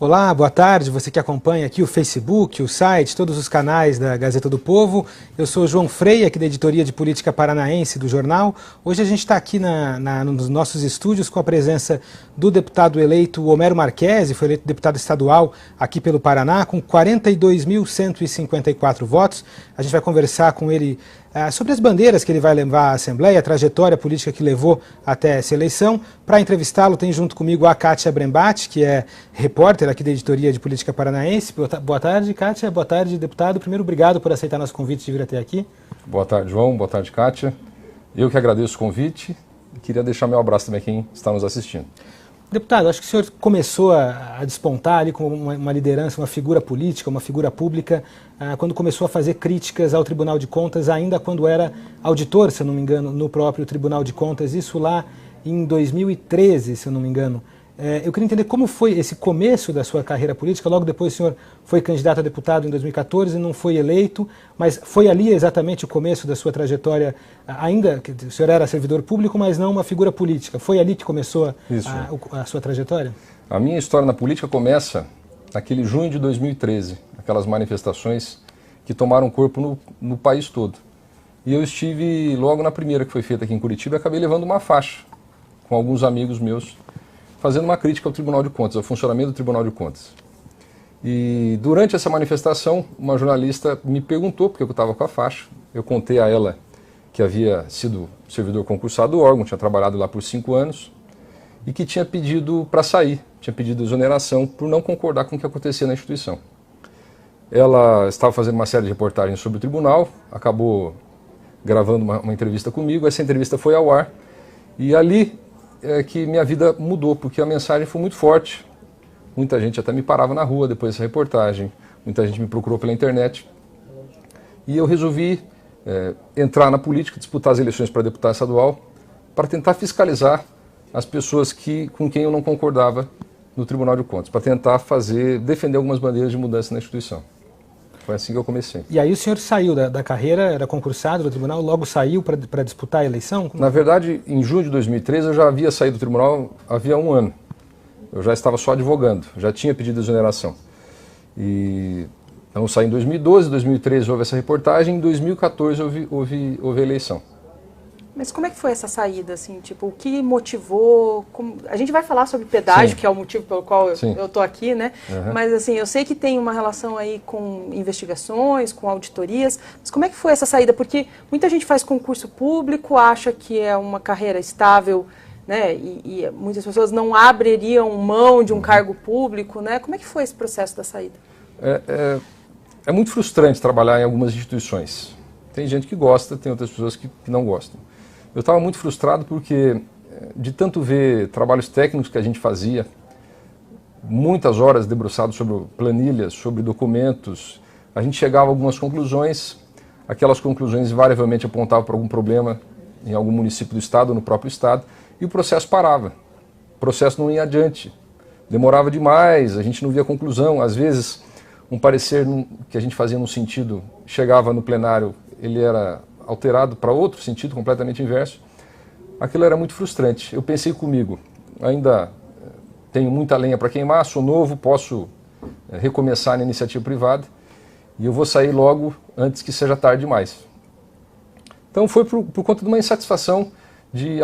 Olá, boa tarde, você que acompanha aqui o Facebook, o site, todos os canais da Gazeta do Povo. Eu sou João Freire, aqui da Editoria de Política Paranaense do jornal. Hoje a gente está aqui nos nossos estúdios com a presença do deputado eleito Homero Marchesi, foi eleito deputado estadual aqui pelo Paraná, com 42.154 votos. A gente vai conversar com ele sobre as bandeiras que ele vai levar à Assembleia, a trajetória política que levou até essa eleição. Para entrevistá-lo, tem junto comigo a Kátia Brembati, que é repórter aqui da Editoria de Política Paranaense. Boa tarde, Kátia. Boa tarde, deputado. Primeiro, obrigado por aceitar nosso convite de vir até aqui. Boa tarde, João. Boa tarde, Kátia. Eu que agradeço o convite e queria deixar meu abraço também a quem está nos assistindo. Deputado, acho que o senhor começou a despontar ali como uma liderança, uma figura política, uma figura pública, quando começou a fazer críticas ao Tribunal de Contas, ainda quando era auditor, se eu não me engano, no próprio Tribunal de Contas, isso lá em 2013, se eu não me engano. Eu queria entender como foi esse começo da sua carreira política. Logo depois o senhor foi candidato a deputado em 2014 e não foi eleito, mas foi ali exatamente o começo da sua trajetória, ainda que o senhor era servidor público, mas não uma figura política. Foi ali que começou a sua trajetória? A minha história na política começa naquele junho de 2013, aquelas manifestações que tomaram corpo no país todo. E eu estive logo na primeira que foi feita aqui em Curitiba e acabei levando uma faixa com alguns amigos meus, fazendo uma crítica ao Tribunal de Contas, ao funcionamento do Tribunal de Contas. E durante essa manifestação, uma jornalista me perguntou, porque eu estava com a faixa, eu contei a ela que havia sido servidor concursado do órgão, tinha trabalhado lá por 5 anos, e que tinha pedido para sair, tinha pedido exoneração por não concordar com o que acontecia na instituição. Ela estava fazendo uma série de reportagens sobre o tribunal, acabou gravando uma entrevista comigo, essa entrevista foi ao ar, e ali que minha vida mudou, porque a mensagem foi muito forte. Muita gente até me parava na rua depois dessa reportagem, muita gente me procurou pela internet. E eu resolvi entrar na política, disputar as eleições para deputado estadual, para tentar fiscalizar as pessoas com quem eu não concordava no Tribunal de Contas, para tentar defender algumas bandeiras de mudança na instituição. Foi assim que eu comecei. E aí o senhor saiu da carreira, era concursado do tribunal, logo saiu para disputar a eleição? Na verdade, em junho de 2013 eu já havia saído do tribunal havia 1 ano. Eu já estava só advogando, já tinha pedido exoneração. Então eu saí em 2012, em 2013 houve essa reportagem, em 2014 houve a eleição. Mas como é que foi essa saída, assim, tipo, o que motivou? A gente vai falar sobre pedágio, que é o motivo pelo qual eu estou aqui, né? Uhum. Mas, assim, eu sei que tem uma relação aí com investigações, com auditorias, mas como é que foi essa saída? Porque muita gente faz concurso público, acha que é uma carreira estável, né? E muitas pessoas não abririam mão de um cargo público, né? Como é que foi esse processo da saída? É muito frustrante trabalhar em algumas instituições. Tem gente que gosta, tem outras pessoas que não gostam. Eu estava muito frustrado porque, de tanto ver trabalhos técnicos que a gente fazia, muitas horas debruçados sobre planilhas, sobre documentos, a gente chegava a algumas conclusões, aquelas conclusões invariavelmente apontavam para algum problema em algum município do estado ou no próprio estado, e o processo parava. O processo não ia adiante. Demorava demais, a gente não via conclusão. Às vezes, um parecer que a gente fazia num sentido, chegava no plenário, ele era alterado para outro sentido, completamente inverso. Aquilo era muito frustrante. Eu pensei comigo, ainda tenho muita lenha para queimar, sou novo, posso recomeçar na iniciativa privada e eu vou sair logo antes que seja tarde demais. Então foi por conta de uma insatisfação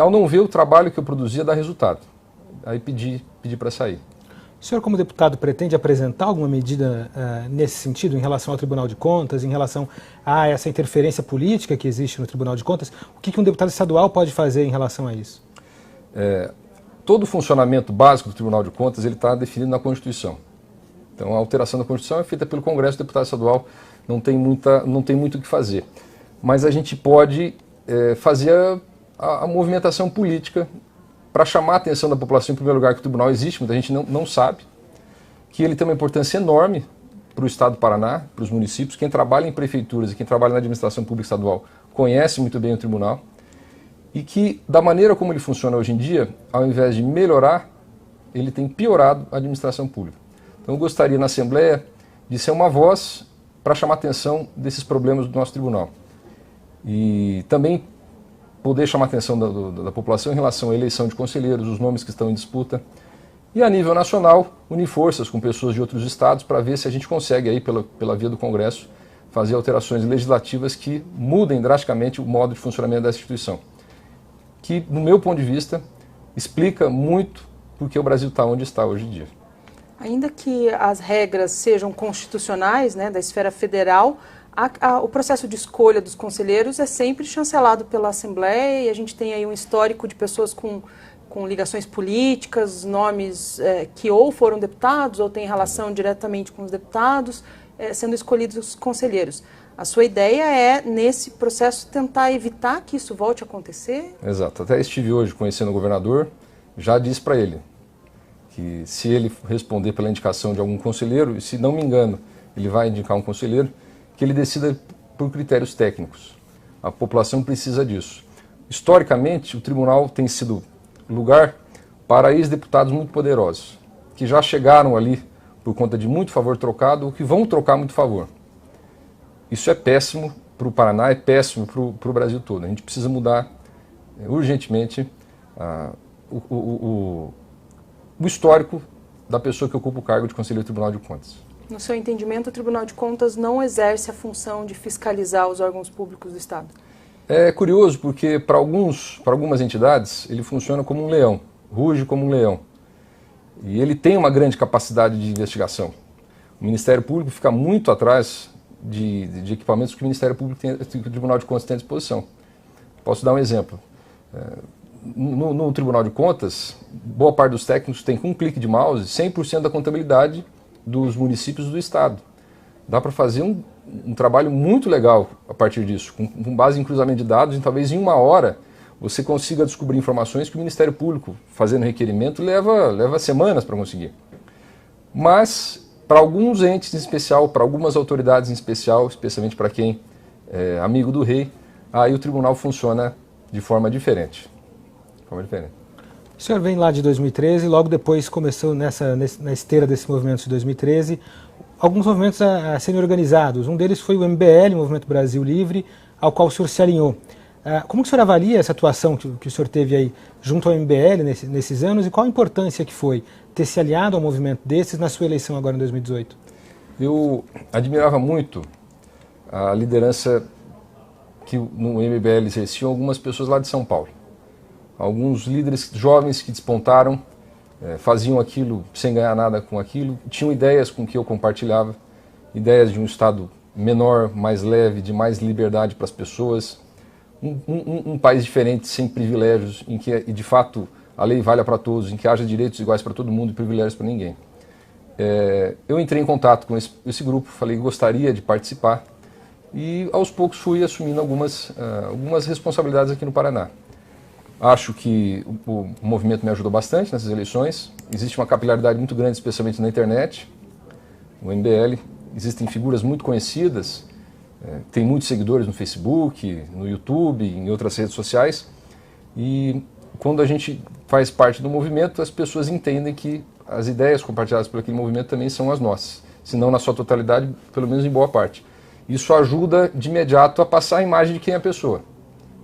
ao não ver o trabalho que eu produzia dar resultado. Aí pedi para sair. O senhor, como deputado, pretende apresentar alguma medida nesse sentido, em relação ao Tribunal de Contas, em relação a essa interferência política que existe no Tribunal de Contas? O que um deputado estadual pode fazer em relação a isso? Todo o funcionamento básico do Tribunal de Contas está definido na Constituição. Então, a alteração da Constituição é feita pelo Congresso, o deputado estadual não tem muito o que fazer. Mas a gente pode fazer a movimentação política para chamar a atenção da população, em primeiro lugar, que o tribunal existe, muita gente não sabe, que ele tem uma importância enorme para o Estado do Paraná, para os municípios. Quem trabalha em prefeituras e quem trabalha na administração pública estadual conhece muito bem o tribunal, e que, da maneira como ele funciona hoje em dia, ao invés de melhorar, ele tem piorado a administração pública. Então eu gostaria, na Assembleia, de ser uma voz para chamar a atenção desses problemas do nosso tribunal. E também poder chamar a atenção da população em relação à eleição de conselheiros, os nomes que estão em disputa, E a nível nacional, unir forças com pessoas de outros estados para ver se a gente consegue, aí, pela via do Congresso, fazer alterações legislativas que mudem drasticamente o modo de funcionamento dessa instituição. Que, no meu ponto de vista, explica muito porque o Brasil está onde está hoje em dia. Ainda que as regras sejam constitucionais, né, da esfera federal, o processo de escolha dos conselheiros é sempre chancelado pela Assembleia e a gente tem aí um histórico de pessoas com ligações políticas, nomes que ou foram deputados ou têm relação diretamente com os deputados, sendo escolhidos conselheiros. A sua ideia é, nesse processo, tentar evitar que isso volte a acontecer? Exato. Até estive hoje conhecendo o governador, já disse para ele que se ele responder pela indicação de algum conselheiro, e se não me engano, ele vai indicar um conselheiro, que ele decida por critérios técnicos. A população precisa disso. Historicamente, o tribunal tem sido lugar para ex-deputados muito poderosos, que já chegaram ali por conta de muito favor trocado ou que vão trocar muito favor. Isso é péssimo para o Paraná, é péssimo para o Brasil todo. A gente precisa mudar urgentemente o histórico da pessoa que ocupa o cargo de conselheiro do Tribunal de Contas. No seu entendimento, o Tribunal de Contas não exerce a função de fiscalizar os órgãos públicos do Estado? É curioso porque para algumas entidades ele funciona como um leão, ruge como um leão. E ele tem uma grande capacidade de investigação. O Ministério Público fica muito atrás de equipamentos que o Ministério Público tem, que o Tribunal de Contas tem à disposição. Posso dar um exemplo. No Tribunal de Contas, boa parte dos técnicos tem com um clique de mouse 100% da contabilidade dos municípios do Estado. Dá para fazer um trabalho muito legal a partir disso, com base em cruzamento de dados, e talvez em 1 hora você consiga descobrir informações que o Ministério Público, fazendo requerimento, leva semanas para conseguir. Mas, para alguns entes em especial, para algumas autoridades em especial, especialmente para quem é amigo do rei, aí o tribunal funciona de forma diferente. O senhor vem lá de 2013, logo depois começou na esteira desse movimento de 2013, alguns movimentos a serem organizados. Um deles foi o MBL, o Movimento Brasil Livre, ao qual o senhor se alinhou. Como que o senhor avalia essa atuação que o senhor teve aí junto ao MBL nesses anos e qual a importância que foi ter se aliado ao movimento desses na sua eleição agora em 2018? Eu admirava muito a liderança que no MBL exerciam algumas pessoas lá de São Paulo. Alguns líderes jovens que despontaram, faziam aquilo sem ganhar nada com aquilo, tinham ideias com que eu compartilhava, ideias de um Estado menor, mais leve, de mais liberdade para as pessoas, um país diferente, sem privilégios, em que de fato a lei valha para todos, em que haja direitos iguais para todo mundo e privilégios para ninguém. Eu entrei em contato com esse grupo, falei que gostaria de participar e aos poucos fui assumindo algumas responsabilidades aqui no Paraná. Acho que o movimento me ajudou bastante nessas eleições. Existe uma capilaridade muito grande, especialmente na internet. O MBL, existem figuras muito conhecidas, tem muitos seguidores no Facebook, no YouTube, em outras redes sociais. E quando a gente faz parte do movimento, as pessoas entendem que as ideias compartilhadas por aquele movimento também são as nossas. Se não na sua totalidade, pelo menos em boa parte. Isso ajuda de imediato a passar a imagem de quem é a pessoa.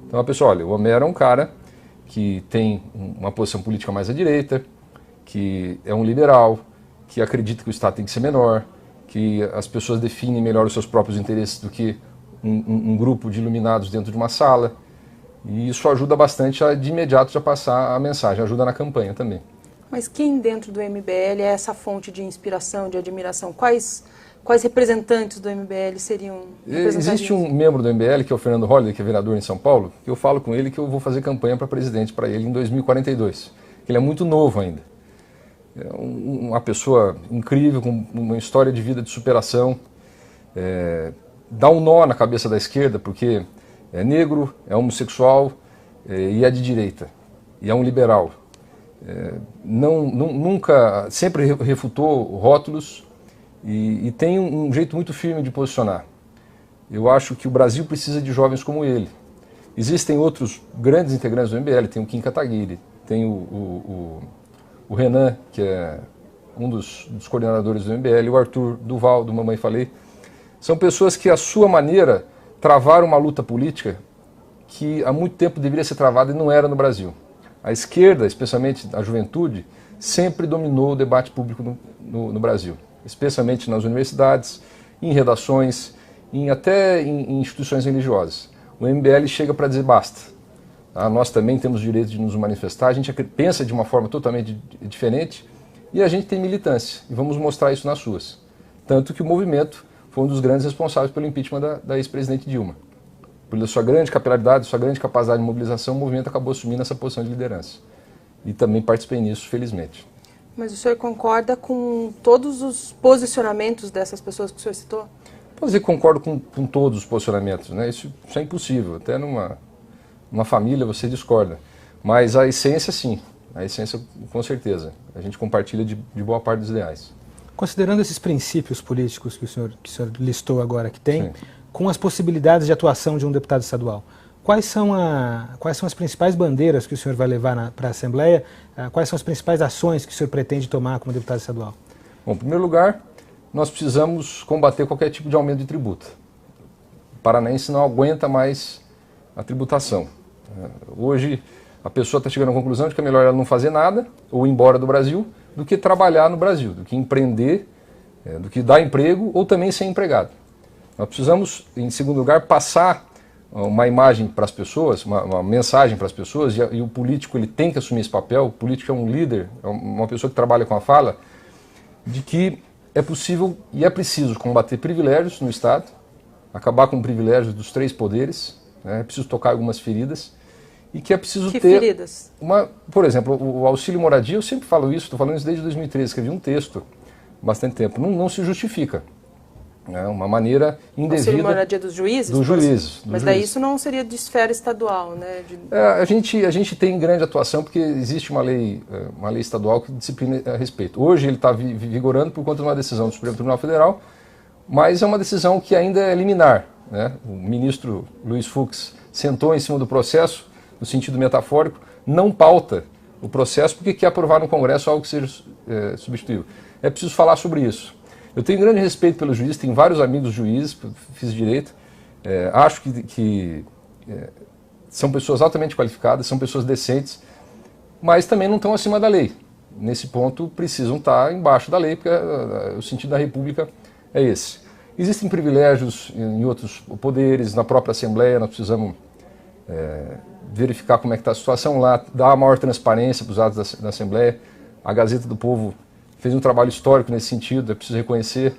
Então a pessoa, olha, o Homero é um cara que tem uma posição política mais à direita, que é um liberal, que acredita que o Estado tem que ser menor, que as pessoas definem melhor os seus próprios interesses do que um grupo de iluminados dentro de uma sala. E isso ajuda bastante de imediato já passar a mensagem, ajuda na campanha também. Mas quem dentro do MBL é essa fonte de inspiração, de admiração? Quais representantes do MBL seriam representativos? Existe um membro do MBL, que é o Fernando Holliday, que é vereador em São Paulo, que eu falo com ele que eu vou fazer campanha para presidente para ele em 2042. Ele é muito novo ainda. É uma pessoa incrível, com uma história de vida de superação. Dá um nó na cabeça da esquerda, porque é negro, é homossexual e é de direita. E é um liberal. Nunca, sempre refutou rótulos. E tem um jeito muito firme de posicionar. Eu acho que o Brasil precisa de jovens como ele. Existem outros grandes integrantes do MBL, tem o Kim Kataguiri, tem o Renan, que é um dos coordenadores do MBL, o Arthur Duval, do Mamãe Falei. São pessoas que, à sua maneira, travaram uma luta política que há muito tempo deveria ser travada e não era no Brasil. A esquerda, especialmente a juventude, sempre dominou o debate público no Brasil, especialmente nas universidades, em redações, até em instituições religiosas. O MBL chega para dizer basta. Nós também temos o direito de nos manifestar, a gente pensa de uma forma totalmente diferente e a gente tem militância, e vamos mostrar isso nas ruas. Tanto que o movimento foi um dos grandes responsáveis pelo impeachment da ex-presidente Dilma. Pela sua grande capilaridade, sua grande capacidade de mobilização, o movimento acabou assumindo essa posição de liderança. E também participei nisso, felizmente. Mas o senhor concorda com todos os posicionamentos dessas pessoas que o senhor citou? Posso dizer que concordo com todos os posicionamentos, né? Isso é impossível. Até numa família você discorda. Mas a essência, sim. A essência, com certeza. A gente compartilha de boa parte dos ideais. Considerando esses princípios políticos que o senhor listou agora que tem, sim, com as possibilidades de atuação de um deputado estadual, quais são as principais bandeiras que o senhor vai levar para a Assembleia? Quais são as principais ações que o senhor pretende tomar como deputado estadual? Bom, em primeiro lugar, nós precisamos combater qualquer tipo de aumento de tributo. O paranaense não aguenta mais a tributação. Hoje, a pessoa está chegando à conclusão de que é melhor ela não fazer nada ou ir embora do Brasil do que trabalhar no Brasil, do que empreender, do que dar emprego ou também ser empregado. Nós precisamos, em segundo lugar, passar uma imagem para as pessoas, uma mensagem para as pessoas, e o político ele tem que assumir esse papel. O político é um líder, é uma pessoa que trabalha com a fala, de que é possível e é preciso combater privilégios no Estado, acabar com privilégios dos 3 poderes, né? É preciso tocar algumas feridas, e que é preciso ter... Que feridas? Por exemplo, o auxílio moradia, eu sempre falo isso, estou falando isso desde 2013, escrevi um texto há bastante tempo, não se justifica. É uma maneira indevida... Auxílio moradia dos juízes? Dos juízes. Mas daí isso não seria de esfera estadual, né? A gente tem grande atuação porque existe uma lei estadual que disciplina a respeito. Hoje ele está vigorando por conta de uma decisão do Supremo Tribunal Federal, mas é uma decisão que ainda é liminar, né? O ministro Luiz Fux sentou em cima do processo, no sentido metafórico, não pauta o processo porque quer aprovar no Congresso algo que seja substituível. É preciso falar sobre isso. Eu tenho grande respeito pelos juízes, tenho vários amigos juízes, fiz direito, acho que são pessoas altamente qualificadas, são pessoas decentes, mas também não estão acima da lei. Nesse ponto precisam estar embaixo da lei, porque o sentido da República é esse. Existem privilégios em outros poderes, na própria Assembleia nós precisamos verificar como é que está a situação lá, dar maior transparência para os atos da Assembleia. A Gazeta do Povo fez um trabalho histórico nesse sentido, é preciso reconhecer.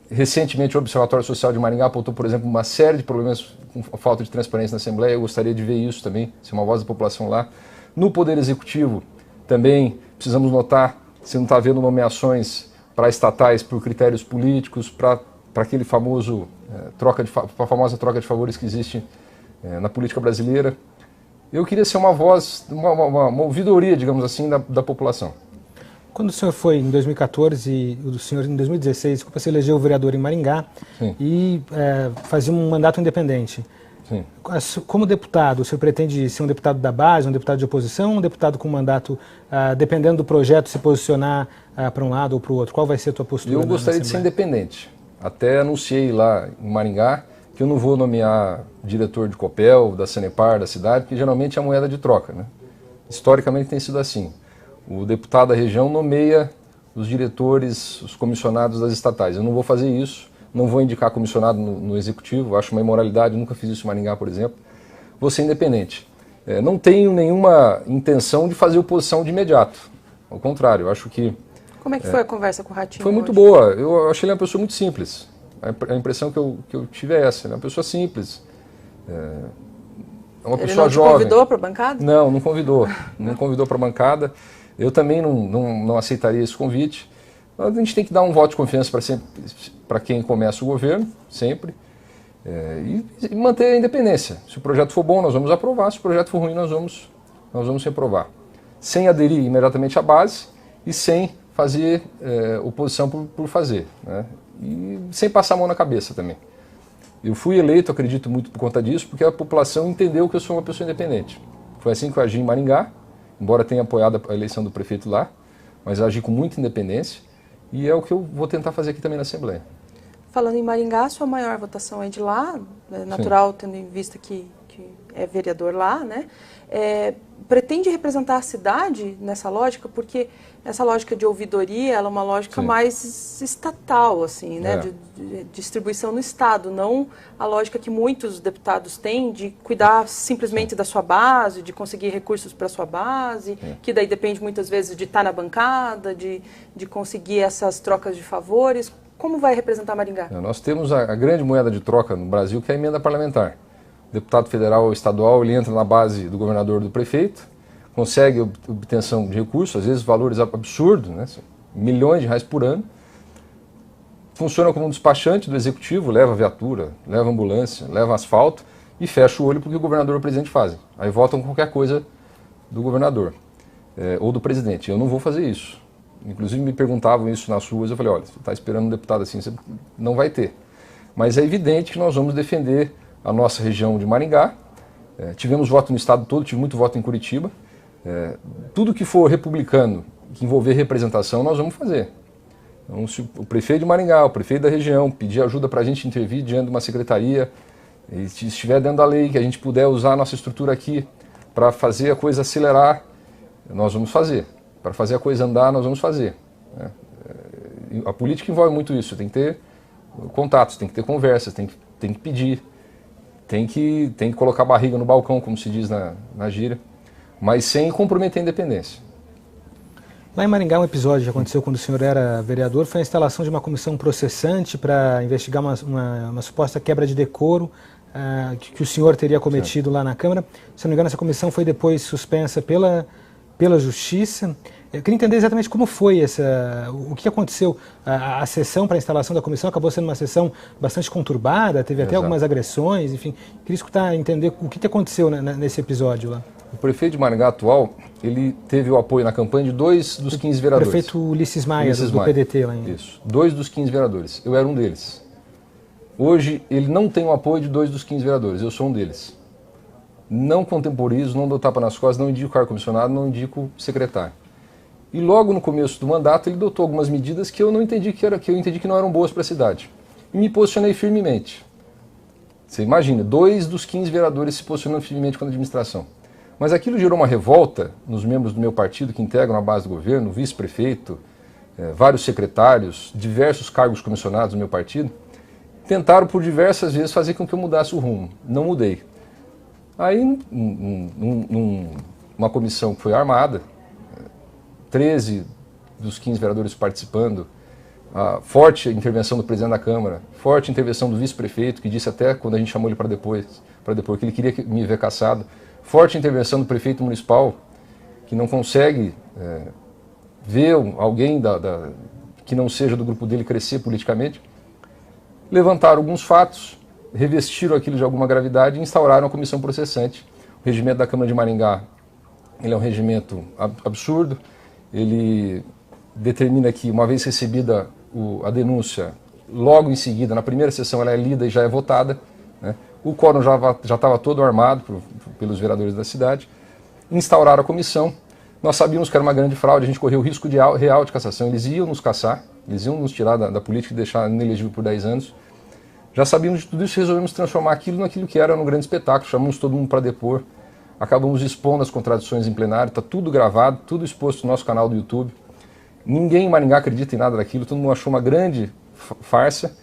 Recentemente, o Observatório Social de Maringá apontou, por exemplo, uma série de problemas com falta de transparência na Assembleia. Eu gostaria de ver isso também, ser uma voz da população lá. No Poder Executivo, também precisamos notar se não está havendo nomeações para estatais por critérios políticos, para aquele famoso a famosa troca de favores que existe na política brasileira. Eu queria ser uma voz, uma ouvidoria, digamos assim, da população. Quando o senhor foi em 2014 e o senhor em 2016, desculpa, se elegeu vereador em Maringá, sim, e fazia um mandato independente. Sim. Como deputado, o senhor pretende ser um deputado da base, um deputado de oposição, um deputado com mandato, dependendo do projeto, se posicionar para um lado ou para o outro? Qual vai ser a tua postura? Eu gostaria de ser independente. Até anunciei lá em Maringá que eu não vou nomear diretor de Copel, da Sanepar, da cidade, porque geralmente é a moeda de troca, né? Historicamente tem sido assim. O deputado da região nomeia os diretores, os comissionados das estatais. Eu não vou fazer isso, não vou indicar comissionado no executivo, acho uma imoralidade, nunca fiz isso em Maringá, por exemplo. Vou ser independente. Não tenho nenhuma intenção de fazer oposição de imediato. Ao contrário, eu acho que... Como é que foi a conversa com o Ratinho? Foi muito boa. Eu achei ele uma pessoa muito simples. A impressão que eu tive é essa. Ele é uma pessoa simples. É uma pessoa jovem. Ele não te convidou para a bancada? Não, não convidou. Não convidou para a bancada. Eu também não aceitaria esse convite. A gente tem que dar um voto de confiança para quem começa o governo, sempre, e manter a independência. Se o projeto for bom, nós vamos aprovar. Se o projeto for ruim, nós vamos reprovar. Sem aderir imediatamente à base e sem fazer oposição por fazer, né? E sem passar a mão na cabeça também. Eu fui eleito, acredito muito por conta disso, porque a população entendeu que eu sou uma pessoa independente. Foi assim que eu agi em Maringá, embora tenha apoiado a eleição do prefeito lá, mas eu agi com muita independência e é o que eu vou tentar fazer aqui também na Assembleia. Falando em Maringá, a sua maior votação é de lá, é natural, sim, tendo em vista que é vereador lá, né? Pretende representar a cidade nessa lógica, porque essa lógica de ouvidoria, ela é uma lógica mais estatal, assim, né? De distribuição no Estado, não a lógica que muitos deputados têm de cuidar simplesmente da sua base, de conseguir recursos para a sua base, que daí depende muitas vezes de estar na bancada, de conseguir essas trocas de favores. Como vai representar Maringá? Nós temos a grande moeda de troca no Brasil, que é a emenda parlamentar. O deputado federal ou estadual, ele entra na base do governador ou do prefeito, consegue obtenção de recursos, às vezes valores absurdos, né? Milhões de reais por ano. Funciona como um despachante do executivo, leva viatura, leva ambulância, leva asfalto e fecha o olho porque o governador e o presidente fazem. Aí votam qualquer coisa do governador ou do presidente. Eu não vou fazer isso. Inclusive me perguntavam isso nas ruas, eu falei, olha, você está esperando um deputado assim, você não vai ter. Mas é evidente que nós vamos defender a nossa região de Maringá. Tivemos voto no estado todo, tive muito voto em Curitiba. Tudo que for republicano, que envolver representação, nós vamos fazer. Então, se o prefeito de Maringá, o prefeito da região, pedir ajuda para a gente intervir diante de uma secretaria, e se estiver dentro da lei, que a gente puder usar a nossa estrutura aqui para fazer a coisa acelerar, nós vamos fazer. Para fazer a coisa andar, nós vamos fazer. A política envolve muito isso, tem que ter contatos, tem que ter conversas, tem que pedir, tem que colocar a barriga no balcão, como se diz na gíria, mas sem comprometer a independência. Lá em Maringá, um episódio que aconteceu quando o senhor era vereador foi a instalação de uma comissão processante para investigar uma suposta quebra de decoro que o senhor teria cometido lá na Câmara. Se não me engano, essa comissão foi depois suspensa pela Justiça. Eu queria entender exatamente como foi o que aconteceu. A sessão para a instalação da comissão acabou sendo uma sessão bastante conturbada, teve até algumas agressões, enfim. Queria escutar, entender o que aconteceu nesse episódio lá. O prefeito de Maringá atual, ele teve o apoio na campanha de 2 dos 15 vereadores. O prefeito Ulisses Maia, do PDT lá ainda. Isso, 2 dos 15 vereadores. Eu era um deles. Hoje, ele não tem o apoio de 2 dos 15 vereadores, eu sou um deles. Não contemporizo, não dou tapa nas costas, não indico cargo comissionado, não indico secretário. E logo no começo do mandato, ele adotou algumas medidas que eu não entendi que eu entendi que não eram boas para a cidade. E me posicionei firmemente. Você imagina, 2 dos 15 vereadores se posicionando firmemente contra a administração. Mas aquilo gerou uma revolta nos membros do meu partido que integram a base do governo, vice-prefeito, vários secretários, diversos cargos comissionados do meu partido. Tentaram por diversas vezes fazer com que eu mudasse o rumo. Não mudei. Aí, uma comissão que foi armada, 13 dos 15 vereadores participando, a forte intervenção do presidente da Câmara, forte intervenção do vice-prefeito, que disse até quando a gente chamou ele para depor que ele queria me ver cassado, forte intervenção do prefeito municipal, que não consegue ver alguém que não seja do grupo dele crescer politicamente, levantaram alguns fatos, revestiram aquilo de alguma gravidade e instauraram a comissão processante. O regimento da Câmara de Maringá, ele é um regimento absurdo, ele determina que, uma vez recebida a denúncia, logo em seguida, na primeira sessão, ela é lida e já é votada, né? O quórum já estava todo armado pelos vereadores da cidade. Instauraram a comissão. Nós sabíamos que era uma grande fraude, a gente correu o risco real de cassação. Eles iam nos cassar, eles iam nos tirar da política e deixar inelegível por 10 anos. Já sabíamos de tudo isso, resolvemos transformar aquilo naquilo que era um grande espetáculo. Chamamos todo mundo para depor. Acabamos expondo as contradições em plenário, está tudo gravado, tudo exposto no nosso canal do YouTube. Ninguém em Maringá acredita em nada daquilo, todo mundo achou uma grande farsa.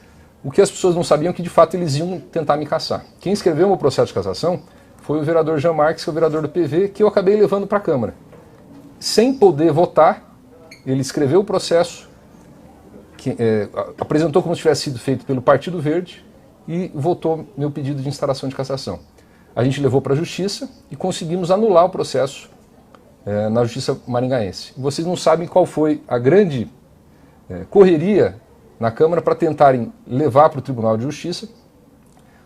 O que as pessoas não sabiam é que, de fato, eles iam tentar me cassar. Quem escreveu o meu processo de cassação foi o vereador Jean Marques, que é o vereador do PV, que eu acabei levando para a Câmara. Sem poder votar, ele escreveu o processo, apresentou como se tivesse sido feito pelo Partido Verde e votou meu pedido de instauração de cassação. A gente levou para a Justiça e conseguimos anular o processo na Justiça maringaense. Vocês não sabem qual foi a grande correria na Câmara para tentarem levar para o Tribunal de Justiça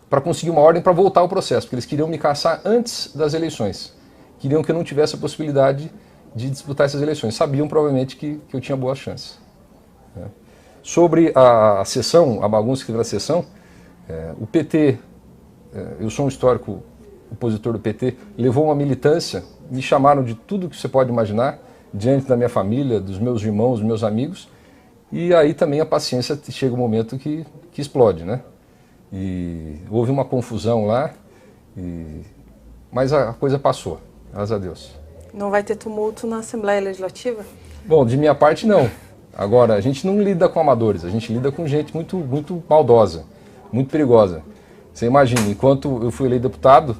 para conseguir uma ordem para voltar ao processo, porque eles queriam me cassar antes das eleições. Queriam que eu não tivesse a possibilidade de disputar essas eleições. Sabiam provavelmente que eu tinha boas chances. Sobre a sessão, a bagunça que teve na sessão, o PT, eu sou um histórico opositor do PT, levou uma militância, me chamaram de tudo que você pode imaginar, diante da minha família, dos meus irmãos, dos meus amigos, e aí também a paciência chega um momento que explode, né? E houve uma confusão lá, e mas a coisa passou, graças a Deus. Não vai ter tumulto na Assembleia Legislativa? Bom, de minha parte não. Agora, a gente não lida com amadores, a gente lida com gente muito maldosa, muito perigosa. Você imagina, enquanto eu fui eleito deputado,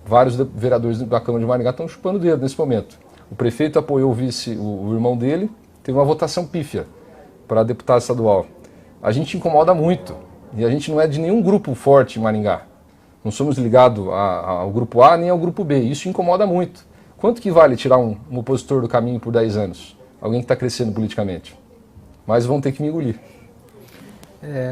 vários vereadores da Câmara de Maringá estão chupando o dedo nesse momento. O prefeito apoiou o irmão dele, teve uma votação pífia para deputado estadual. A gente incomoda muito, e a gente não é de nenhum grupo forte em Maringá. Não somos ligados ao grupo A nem ao grupo B, isso incomoda muito. Quanto que vale tirar um opositor do caminho por 10 anos? Alguém que está crescendo politicamente. Mas vão ter que me engolir.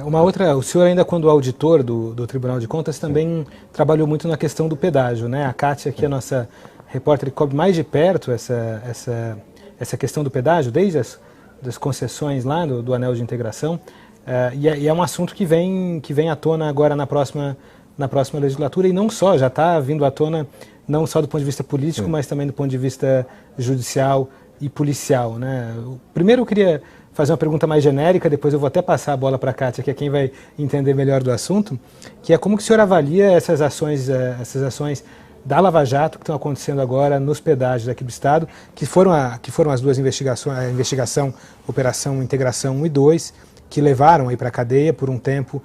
Uma outra, o senhor ainda quando auditor do Tribunal de Contas também trabalhou muito na questão do pedágio, né? A Kátia, que é a nossa repórter, que cobre mais de perto essa questão do pedágio, desde das concessões lá do anel de integração, e é um assunto que vem à tona agora na próxima legislatura, e não só, já está vindo à tona não só do ponto de vista político, mas também do ponto de vista judicial e policial, né? Primeiro eu queria fazer uma pergunta mais genérica, depois eu vou até passar a bola para a Kátia, que é quem vai entender melhor do assunto, que é como que o senhor avalia essas ações da Lava Jato que estão acontecendo agora nos pedágios aqui do Estado, que foram as duas investigações, a investigação Operação Integração 1 e 2, que levaram aí para a cadeia por um tempo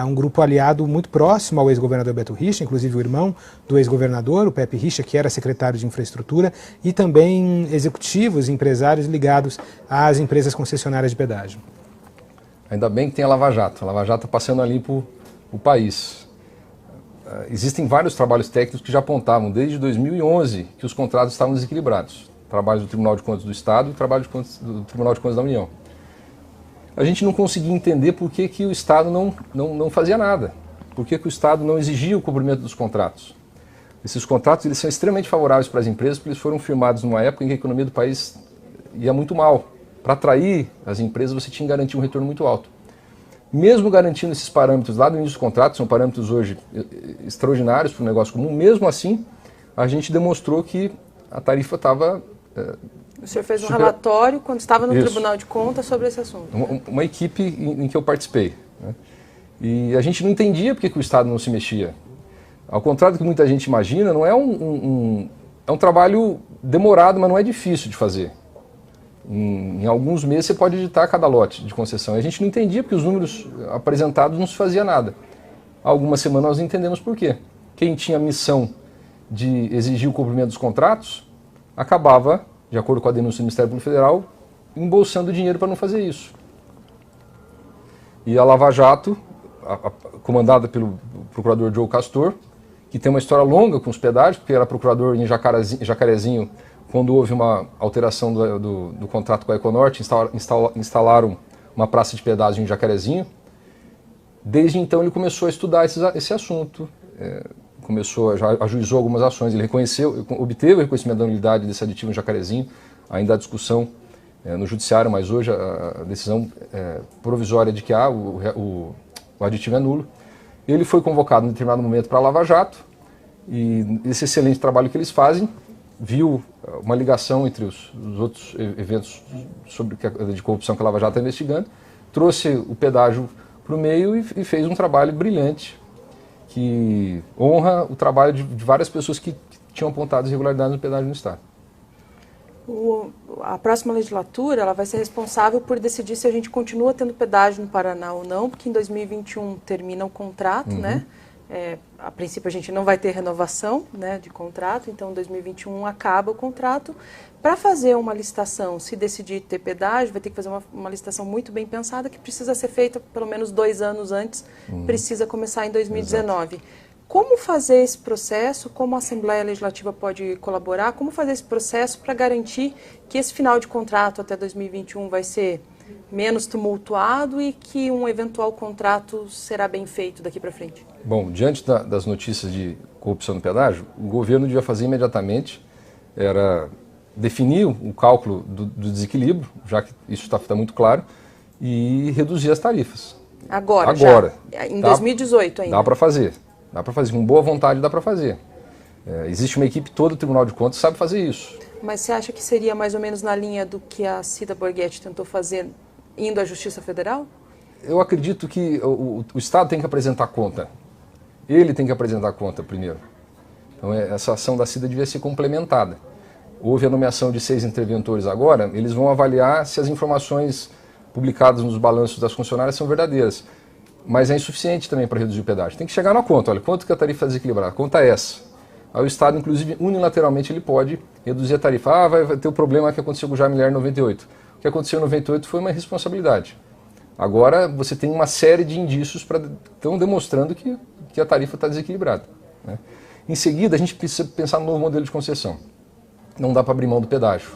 um grupo aliado muito próximo ao ex-governador Beto Richa, inclusive o irmão do ex-governador, o Pepe Richa, que era secretário de infraestrutura, e também executivos e empresários ligados às empresas concessionárias de pedágio. Ainda bem que tem a Lava Jato. A Lava Jato está passando a limpo o país. Existem vários trabalhos técnicos que já apontavam desde 2011 que os contratos estavam desequilibrados. Trabalhos do Tribunal de Contas do Estado e trabalhos do Tribunal de Contas da União. A gente não conseguia entender por que o Estado não fazia nada. Por que o Estado não exigia o cumprimento dos contratos. Esses contratos eles são extremamente favoráveis para as empresas, porque eles foram firmados numa época em que a economia do país ia muito mal. Para atrair as empresas, você tinha que garantir um retorno muito alto. Mesmo garantindo esses parâmetros lá do início dos contratos, são parâmetros hoje extraordinários para o negócio comum, mesmo assim, a gente demonstrou que a tarifa estava... O senhor fez um relatório quando estava no Tribunal de Contas sobre esse assunto. Uma equipe em que eu participei. Né? E a gente não entendia por que o Estado não se mexia. Ao contrário do que muita gente imagina, não é é um trabalho demorado, mas não é difícil de fazer. Em alguns meses você pode editar cada lote de concessão. E a gente não entendia porque os números apresentados não se fazia nada. Há algumas semanas nós entendemos por quê. Quem tinha a missão de exigir o cumprimento dos contratos acabava, de acordo com a denúncia do Ministério Público Federal, embolsando dinheiro para não fazer isso. E a Lava Jato, comandada pelo procurador Joe Castor, que tem uma história longa com os pedágios, porque era procurador em Jacarezinho, quando houve uma alteração do contrato com a Econorte, instalaram uma praça de pedágio em Jacarezinho. Desde então ele começou a estudar esse assunto, ajuizou algumas ações, ele obteve o reconhecimento da nulidade desse aditivo em Jacarezinho, ainda há discussão no judiciário, mas hoje a decisão provisória de que o aditivo é nulo. Ele foi convocado em determinado momento para a Lava Jato, e esse excelente trabalho que eles fazem, viu uma ligação entre os outros eventos de corrupção que a Lava Jato está investigando, trouxe o pedágio para o meio e fez um trabalho brilhante, que honra o trabalho de várias pessoas que tinham apontado irregularidades no pedágio no Estado. A próxima legislatura ela vai ser responsável por decidir se a gente continua tendo pedágio no Paraná ou não, porque em 2021 termina o contrato, né? A princípio a gente não vai ter renovação, né, de contrato, então em 2021 acaba o contrato. Para fazer uma licitação, se decidir ter pedágio, vai ter que fazer uma licitação muito bem pensada, que precisa ser feita pelo menos 2 anos antes, precisa começar em 2019. Exato. Como fazer esse processo, como a Assembleia Legislativa pode colaborar, como fazer esse processo para garantir que esse final de contrato até 2021 vai ser menos tumultuado e que um eventual contrato será bem feito daqui para frente? Bom, diante das notícias de corrupção no pedágio, o governo devia fazer imediatamente, era definir o cálculo do desequilíbrio, já que isso está muito claro, e reduzir as tarifas. Agora. Já, em 2018 ainda. Dá para fazer, com boa vontade dá para fazer. Existe uma equipe toda do Tribunal de Contas que sabe fazer isso. Mas você acha que seria mais ou menos na linha do que a Cida Borghetti tentou fazer indo à Justiça Federal? Eu acredito que o Estado tem que apresentar conta. Ele tem que apresentar conta primeiro. Então essa ação da CIDA devia ser complementada. Houve a nomeação de 6 interventores agora, eles vão avaliar se as informações publicadas nos balanços das concessionárias são verdadeiras. Mas é insuficiente também para reduzir o pedágio. Tem que chegar na conta, olha, quanto que a tarifa é desequilibrada? A conta é essa. Aí o Estado, inclusive, unilateralmente, ele pode reduzir a tarifa. Ah, vai ter o problema que aconteceu com o Jamiller em 98. O que aconteceu em 98 foi uma irresponsabilidade. Agora você tem uma série de indícios que estão demonstrando que a tarifa está desequilibrada, né? Em seguida, a gente precisa pensar no novo modelo de concessão. Não dá para abrir mão do pedágio.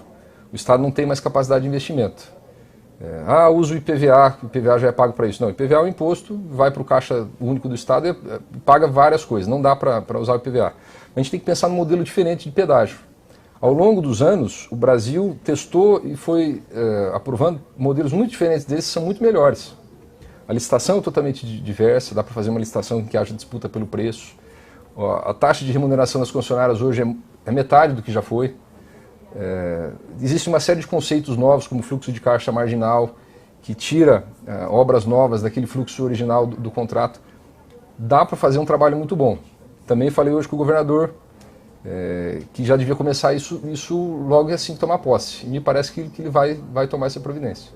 O Estado não tem mais capacidade de investimento. Uso o IPVA, o IPVA já é pago para isso. Não, o IPVA é um imposto, vai para o caixa único do Estado e paga várias coisas. Não dá para usar o IPVA. A gente tem que pensar num modelo diferente de pedágio. Ao longo dos anos, o Brasil testou e foi aprovando modelos muito diferentes desses, que são muito melhores. A licitação é totalmente diversa, dá para fazer uma licitação em que haja disputa pelo preço. A taxa de remuneração das concessionárias hoje é metade do que já foi. Existe uma série de conceitos novos, como fluxo de caixa marginal, que tira obras novas daquele fluxo original do contrato. Dá para fazer um trabalho muito bom. Também falei hoje com o governador que já devia começar isso logo assim que tomar posse. E me parece que ele vai tomar essa providência.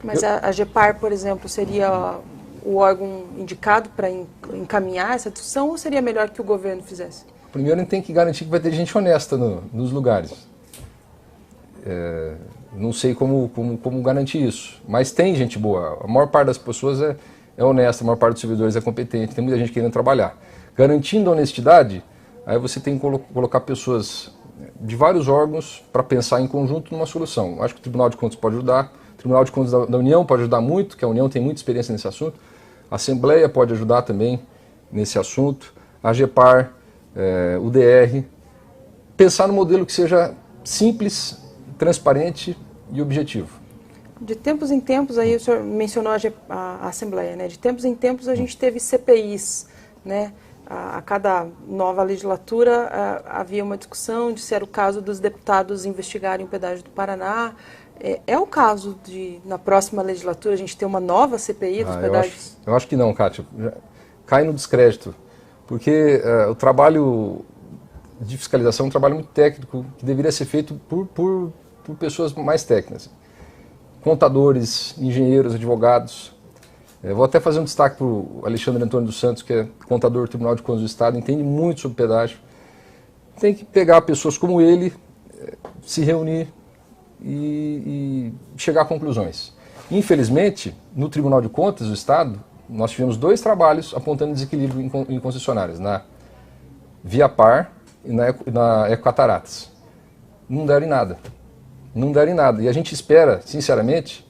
Mas a GEPAR, por exemplo, seria o órgão indicado para encaminhar essa discussão ou seria melhor que o governo fizesse? Primeiro, a gente tem que garantir que vai ter gente honesta nos lugares. Não sei como garantir isso, mas tem gente boa. A maior parte das pessoas é honesta, a maior parte dos servidores é competente, tem muita gente querendo trabalhar. Garantindo a honestidade, aí você tem que colocar pessoas de vários órgãos para pensar em conjunto numa solução. Acho que o Tribunal de Contas pode ajudar, o Tribunal de Contas da União pode ajudar muito, que a União tem muita experiência nesse assunto, a Assembleia pode ajudar também nesse assunto, a GEPAR, o DR. Pensar no modelo que seja simples, transparente e objetivo. De tempos em tempos, aí o senhor mencionou a Assembleia, né? De tempos em tempos a gente teve CPIs, né? A cada nova legislatura havia uma discussão de se era o caso dos deputados investigarem o pedágio do Paraná. É o caso de, na próxima legislatura, a gente ter uma nova CPI dos pedágios? Eu acho que não, Kátia. Cai no descrédito, porque o trabalho de fiscalização é um trabalho muito técnico que deveria ser feito por pessoas mais técnicas. Contadores, engenheiros, advogados. Vou até fazer um destaque para o Alexandre Antônio dos Santos, que é contador do Tribunal de Contas do Estado, entende muito sobre pedágio. Tem que pegar pessoas como ele, se reunir e chegar a conclusões. Infelizmente, no Tribunal de Contas do Estado, nós tivemos 2 trabalhos apontando desequilíbrio em concessionárias, na Viapar e na Ecocataratas. Não deram em nada. Não deram em nada. E a gente espera, sinceramente,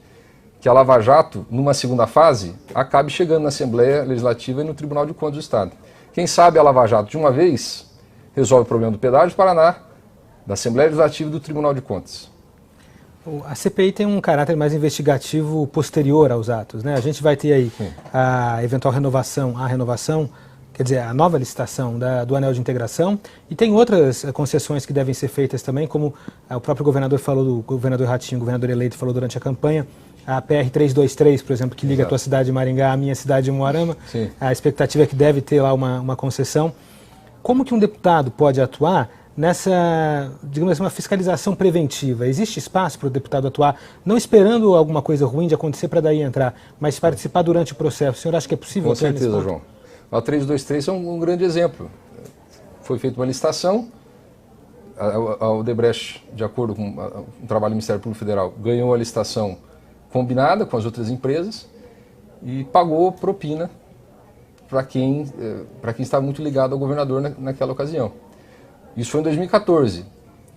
que a Lava Jato, numa segunda fase, acabe chegando na Assembleia Legislativa e no Tribunal de Contas do Estado. Quem sabe a Lava Jato, de uma vez, resolve o problema do pedágio do Paraná, da Assembleia Legislativa e do Tribunal de Contas. A CPI tem um caráter mais investigativo posterior aos atos, né? A gente vai ter aí a eventual renovação, quer dizer, a nova licitação do anel de integração, e tem outras concessões que devem ser feitas também, como o próprio governador falou, o governador Ratinho, o governador eleito falou durante a campanha, a PR-323, por exemplo, que liga a tua cidade de Maringá à minha cidade de Umuarama. Sim. A expectativa é que deve ter lá uma concessão. Como que um deputado pode atuar nessa, digamos assim, uma fiscalização preventiva? Existe espaço para o deputado atuar, não esperando alguma coisa ruim de acontecer para daí entrar, mas participar durante o processo? O senhor acha que é possível? Com certeza, João. A 323 é um grande exemplo. Foi feita uma licitação, a Odebrecht, de acordo com o trabalho do Ministério Público Federal, ganhou a licitação combinada com as outras empresas e pagou propina para quem estava muito ligado ao governador naquela ocasião. Isso foi em 2014.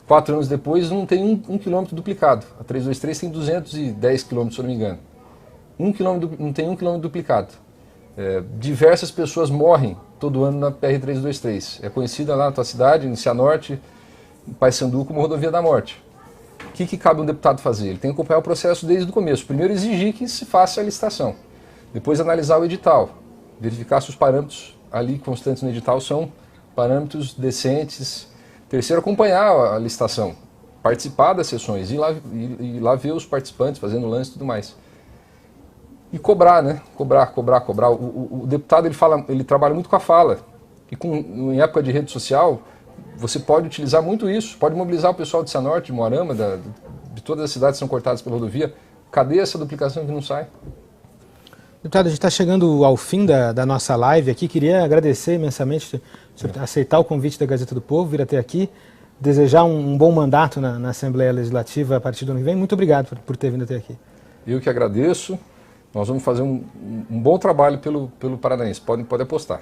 4 anos depois não tem um quilômetro duplicado. A 323 tem 210 quilômetros, se eu não me engano. Não tem um quilômetro duplicado. Diversas pessoas morrem todo ano na PR-323. É conhecida lá na tua cidade, em Cianorte, em Paissandu, como Rodovia da Morte. O que cabe um deputado fazer? Ele tem que acompanhar o processo desde o começo. Primeiro, exigir que se faça a licitação. Depois, analisar o edital. Verificar se os parâmetros ali constantes no edital são parâmetros decentes. Terceiro, acompanhar a licitação. Participar das sessões. Ir lá ver os participantes fazendo lance e tudo mais. E cobrar, né? Cobrar. O deputado, ele trabalha muito com a fala. em época de rede social, você pode utilizar muito isso, pode mobilizar o pessoal de Cianorte, de Moarama, de todas as cidades que são cortadas pela rodovia. Cadê essa duplicação que não sai? Deputado, a gente está chegando ao fim da nossa live aqui. Queria agradecer imensamente aceitar o convite da Gazeta do Povo, vir até aqui, desejar um bom mandato na Assembleia Legislativa a partir do ano que vem. Muito obrigado por ter vindo até aqui. Eu que agradeço. Nós vamos fazer um bom trabalho pelo Paranaense. Pode apostar.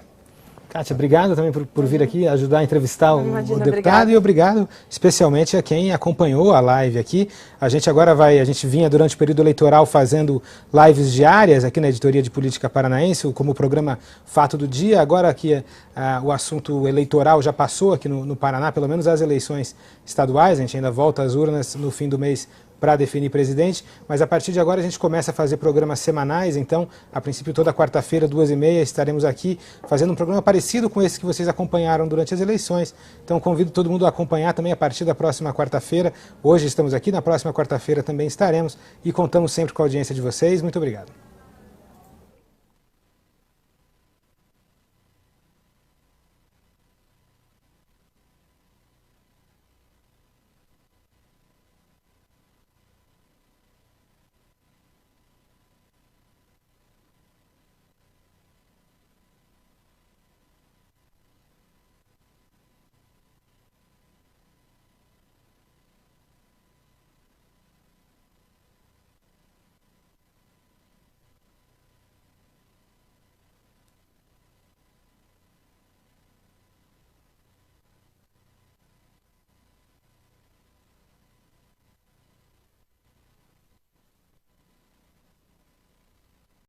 Kátia, obrigado também por vir aqui ajudar a entrevistar o deputado. Obrigado. E obrigado especialmente a quem acompanhou a live aqui. A gente vinha durante o período eleitoral fazendo lives diárias aqui na Editoria de Política Paranaense, como o programa Fato do Dia. Agora que o assunto eleitoral já passou aqui no Paraná, pelo menos as eleições estaduais, a gente ainda volta às urnas no fim do mês para definir presidente, mas a partir de agora a gente começa a fazer programas semanais, então, a princípio toda quarta-feira, 2h30, estaremos aqui fazendo um programa parecido com esse que vocês acompanharam durante as eleições. Então convido todo mundo a acompanhar também a partir da próxima quarta-feira. Hoje estamos aqui, na próxima quarta-feira também estaremos e contamos sempre com a audiência de vocês. Muito obrigado.